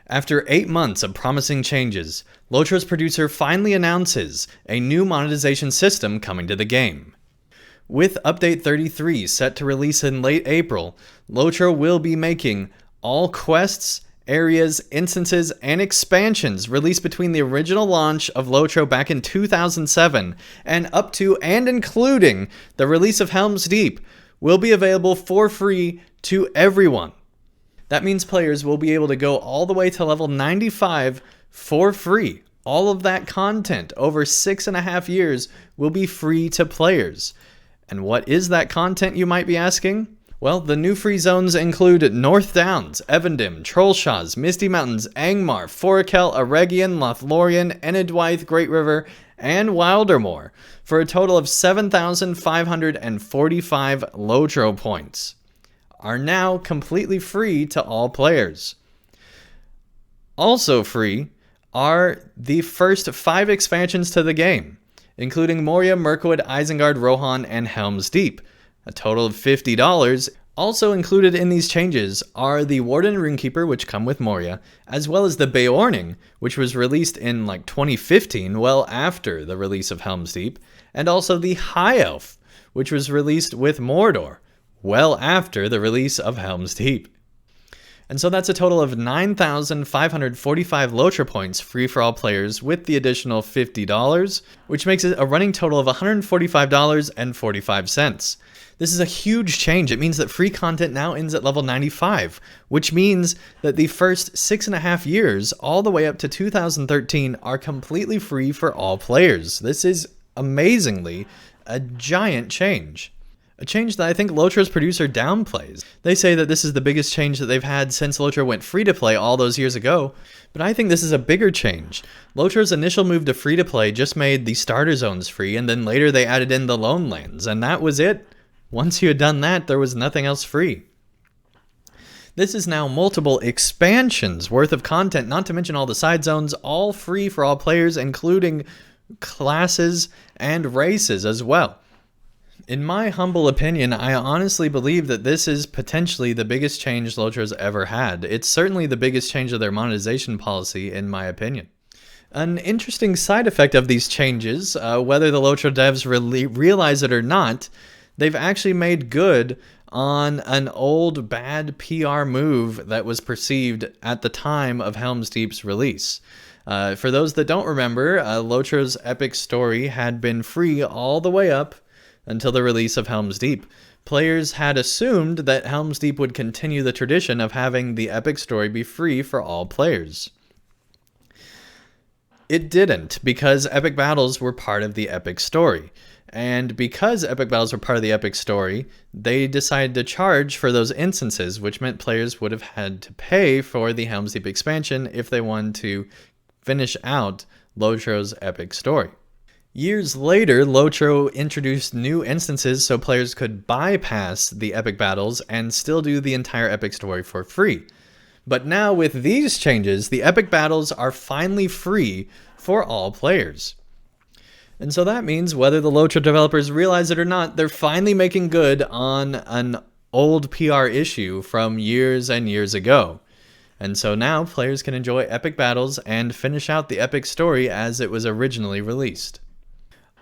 After 8 months of promising changes, LOTRO's producer finally announces a new monetization system coming to the game. With Update 33 set to release in late April, LOTRO will be making all quests, areas, instances, and expansions released between the original launch of LOTRO back in 2007 and up to and including the release of Helm's Deep will be available for free to everyone. That means players will be able to go all the way to level 95 for free. All of that content over 6.5 years will be free to players. And what is that content, you might be asking? Well, the new free zones include North Downs, Evendim, Trollshaws, Misty Mountains, Angmar, Forakel, Eregion, Lothlorien, Enedwythe, Great River, and Wildermore, for a total of 7,545 LOTRO points, are now completely free to all players. Also free are the first 5 expansions to the game, including Moria, Mirkwood, Isengard, Rohan, and Helm's Deep, a total of $50. Also included in these changes are the Warden and Runekeeper, which come with Moria, as well as the Beorning, which was released in 2015, well after the release of Helm's Deep, and also the High Elf, which was released with Mordor, well after the release of Helm's Deep. And so that's a total of 9,545 LOTRO points free for all players with the additional $50, which makes it a running total of $145.45. This is a huge change. It means that free content now ends at level 95, which means that the first 6.5 years, all the way up to 2013, are completely free for all players. This is amazingly a giant change. A change that I think LOTRO's producer downplays. They say that this is the biggest change that they've had since LOTRO went free-to-play all those years ago, but I think this is a bigger change. LOTRO's initial move to free-to-play just made the starter zones free, and then later they added in the Lone Lands, and that was it. Once you had done that, there was nothing else free. This is now multiple expansions worth of content, not to mention all the side zones, all free for all players, including classes and races as well. In my humble opinion, I honestly believe that this is potentially the biggest change LOTRO's ever had. It's certainly the biggest change of their monetization policy, in my opinion. An interesting side effect of these changes, whether the LOTRO devs realize it or not, they've actually made good on an old bad PR move that was perceived at the time of Helm's Deep's release. For those that don't remember, LOTRO's epic story had been free all the way up until the release of Helm's Deep. Players had assumed that Helm's Deep would continue the tradition of having the epic story be free for all players. It didn't, because epic battles were part of the epic story. And because epic battles were part of the epic story, they decided to charge for those instances, which meant players would have had to pay for the Helm's Deep expansion if they wanted to finish out LOTRO's epic story. Years later, LOTRO introduced new instances so players could bypass the epic battles and still do the entire epic story for free. But now with these changes, the epic battles are finally free for all players. And so that means whether the LOTRO developers realize it or not, they're finally making good on an old PR issue from years and years ago. And so now players can enjoy epic battles and finish out the epic story as it was originally released.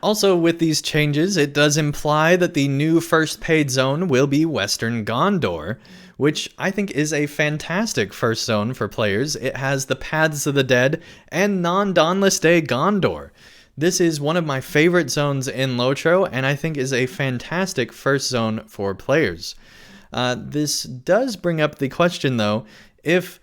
Also, with these changes, it does imply that the new first paid zone will be Western Gondor, which I think is a fantastic first zone for players. It has the Paths of the Dead and non-Dawnless Day Gondor. This is one of my favorite zones in LOTRO, and I think is a fantastic first zone for players. This does bring up the question, though, if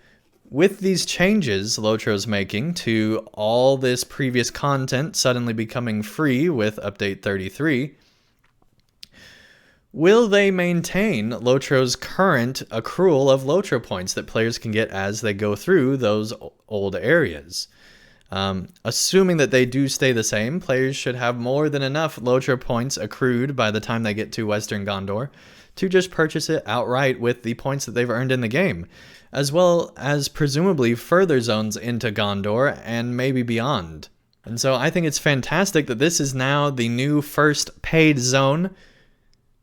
with these changes LOTRO's making to all this previous content suddenly becoming free with Update 33, will they maintain LOTRO's current accrual of LOTRO points that players can get as they go through those old areas? Assuming that they do stay the same, players should have more than enough LOTRO points accrued by the time they get to Western Gondor to just purchase it outright with the points that they've earned in the game, as well as presumably further zones into Gondor and maybe beyond. And so I think it's fantastic that this is now the new first paid zone.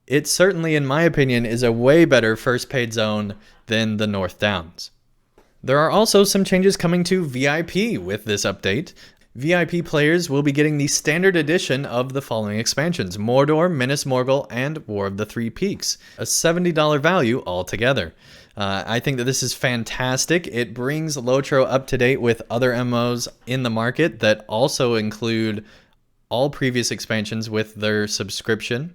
It certainly, in my opinion, is a way better first paid zone than the North Downs. There are also some changes coming to VIP with this update. VIP players will be getting the standard edition of the following expansions: Mordor, Minas Morgul, and War of the Three Peaks, a $70 value altogether. I think that this is fantastic. It brings LOTRO up to date with other MMOs in the market that also include all previous expansions with their subscription.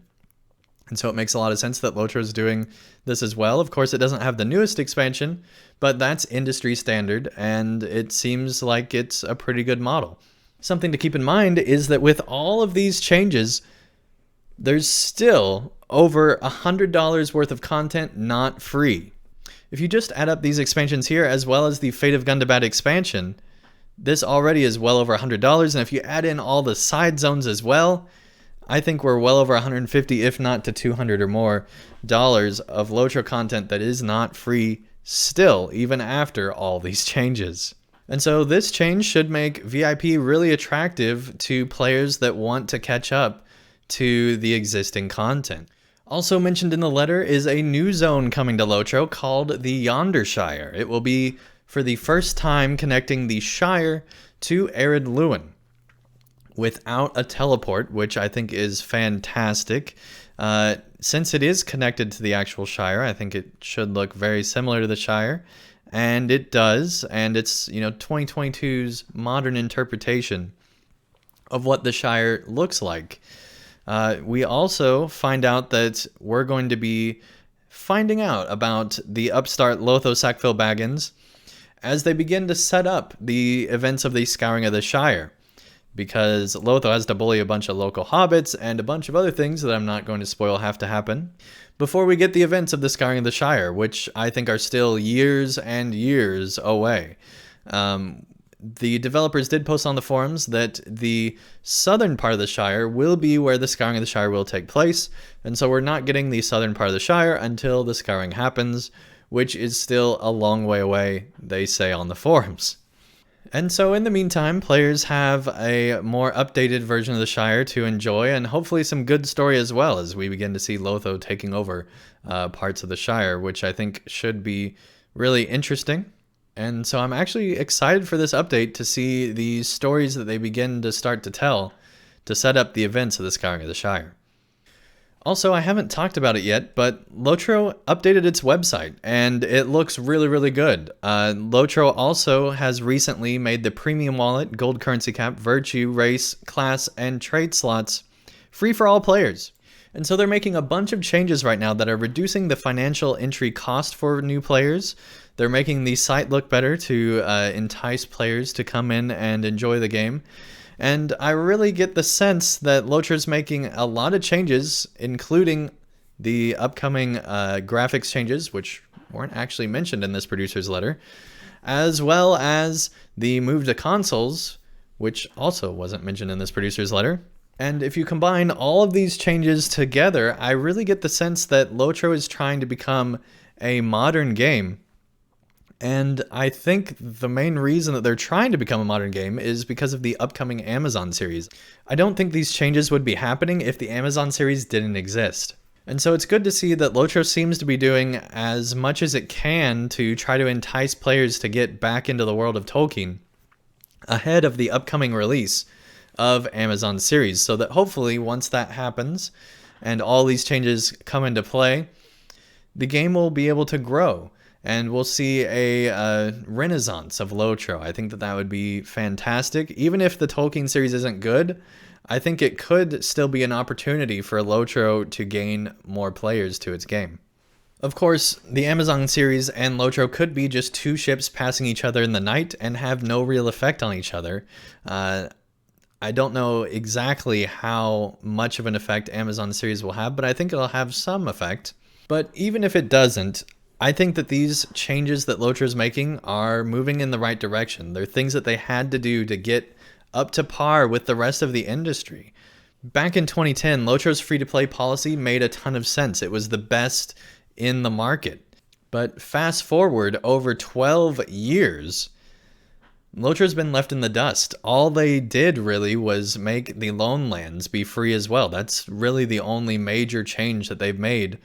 And so it makes a lot of sense that LOTRO is doing this as well. Of course, it doesn't have the newest expansion, but that's industry standard, and it seems like it's a pretty good model. Something to keep in mind is that with all of these changes, there's still over $100 worth of content not free. If you just add up these expansions here, as well as the Fate of Gundabad expansion, this already is well over $100, and if you add in all the side zones as well, I think we're well over 150, if not to 200 or more dollars of LOTRO content that is not free still, even after all these changes. And so this change should make VIP really attractive to players that want to catch up to the existing content. Also mentioned in the letter is a new zone coming to LOTRO called the Yondershire. It will be for the first time connecting the Shire to Arid Lewin without a teleport, which I think is fantastic. Since it is connected to the actual Shire, I think it should look very similar to the Shire, and it does, and it's 2022's modern interpretation of what the Shire looks like. We also find out that we're going to be finding out about the upstart Lotho Sackville Baggins as they begin to set up the events of the Scouring of the Shire, because Lotho has to bully a bunch of local hobbits and a bunch of other things that I'm not going to spoil have to happen before we get the events of the Scouring of the Shire, which I think are still years and years away. The developers did post on the forums that the southern part of the Shire will be where the Scouring of the Shire will take place, and so we're not getting the southern part of the Shire until the Scouring happens, which is still a long way away, they say on the forums. And so in the meantime, players have a more updated version of the Shire to enjoy, and hopefully some good story as well as we begin to see Lotho taking over parts of the Shire, which I think should be really interesting. And so I'm actually excited for this update to see the stories that they begin to start to tell to set up the events of the Scouring of the Shire. Also, I haven't talked about it yet, but LOTRO updated its website, and it looks really, really good. LOTRO also has recently made the premium wallet, gold currency cap, virtue, race, class, and trade slots free for all players. And so they're making a bunch of changes right now that are reducing the financial entry cost for new players. They're making the site look better to entice players to come in and enjoy the game. And I really get the sense that LOTRO's making a lot of changes, including the upcoming graphics changes, which weren't actually mentioned in this producer's letter, as well as the move to consoles, which also wasn't mentioned in this producer's letter. And if you combine all of these changes together, I really get the sense that LOTRO is trying to become a modern game. And I think the main reason that they're trying to become a modern game is because of the upcoming Amazon series. I don't think these changes would be happening if the Amazon series didn't exist. And so it's good to see that LOTRO seems to be doing as much as it can to try to entice players to get back into the world of Tolkien ahead of the upcoming release of Amazon series, so that hopefully once that happens and all these changes come into play, the game will be able to grow. And we'll see a renaissance of LOTRO. I think that would be fantastic. Even if the Tolkien series isn't good, I think it could still be an opportunity for LOTRO to gain more players to its game. Of course, the Amazon series and LOTRO could be just two ships passing each other in the night and have no real effect on each other. I don't know exactly how much of an effect Amazon series will have, but I think it'll have some effect. But even if it doesn't, I think that these changes that LOTRO is making are moving in the right direction. They're things that they had to do to get up to par with the rest of the industry. Back in 2010, LOTRO's free-to-play policy made a ton of sense. It was the best in the market. But fast forward over 12 years, LOTRO's been left in the dust. All they did really was make the Lone Lands be free as well. That's really the only major change that they've made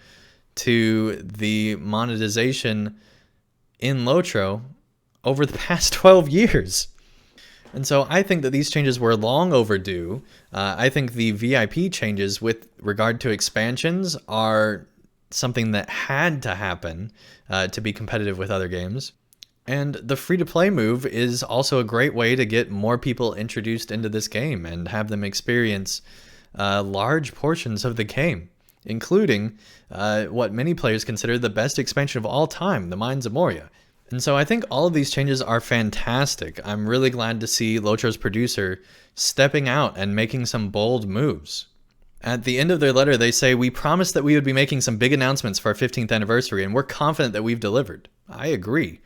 to the monetization in LOTRO over the past 12 years. And so I think that these changes were long overdue. I think the VIP changes with regard to expansions are something that had to happen to be competitive with other games. And the free-to-play move is also a great way to get more people introduced into this game and have them experience large portions of the game, including what many players consider the best expansion of all time, the Mines of Moria. And so I think all of these changes are fantastic. I'm really glad to see LOTRO's producer stepping out and making some bold moves. At the end of their letter, they say, "We promised that we would be making some big announcements for our 15th anniversary, and we're confident that we've delivered." I agree.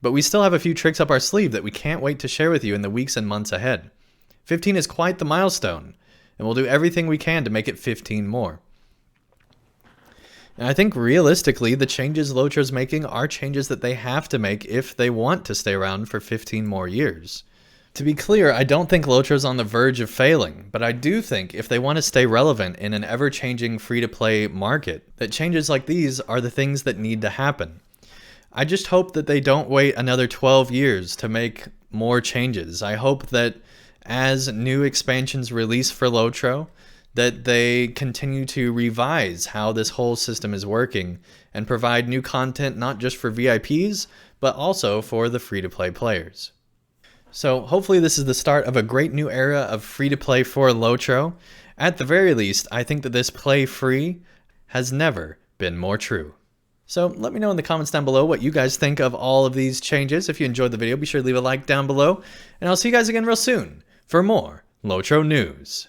But we still have a few tricks up our sleeve that we can't wait to share with you in the weeks and months ahead. 15 is quite the milestone, and we'll do everything we can to make it 15 more. And I think realistically, the changes LOTRO's making are changes that they have to make if they want to stay around for 15 more years. To be clear, I don't think LOTRO's on the verge of failing, but I do think if they want to stay relevant in an ever-changing free-to-play market, that changes like these are the things that need to happen. I just hope that they don't wait another 12 years to make more changes. I hope that as new expansions release for LOTRO, that they continue to revise how this whole system is working and provide new content not just for VIPs, but also for the free-to-play players. So hopefully this is the start of a great new era of free-to-play for LOTRO. At the very least, I think that this play free has never been more true. So let me know in the comments down below what you guys think of all of these changes. If you enjoyed the video, be sure to leave a like down below, and I'll see you guys again real soon for more LOTRO news.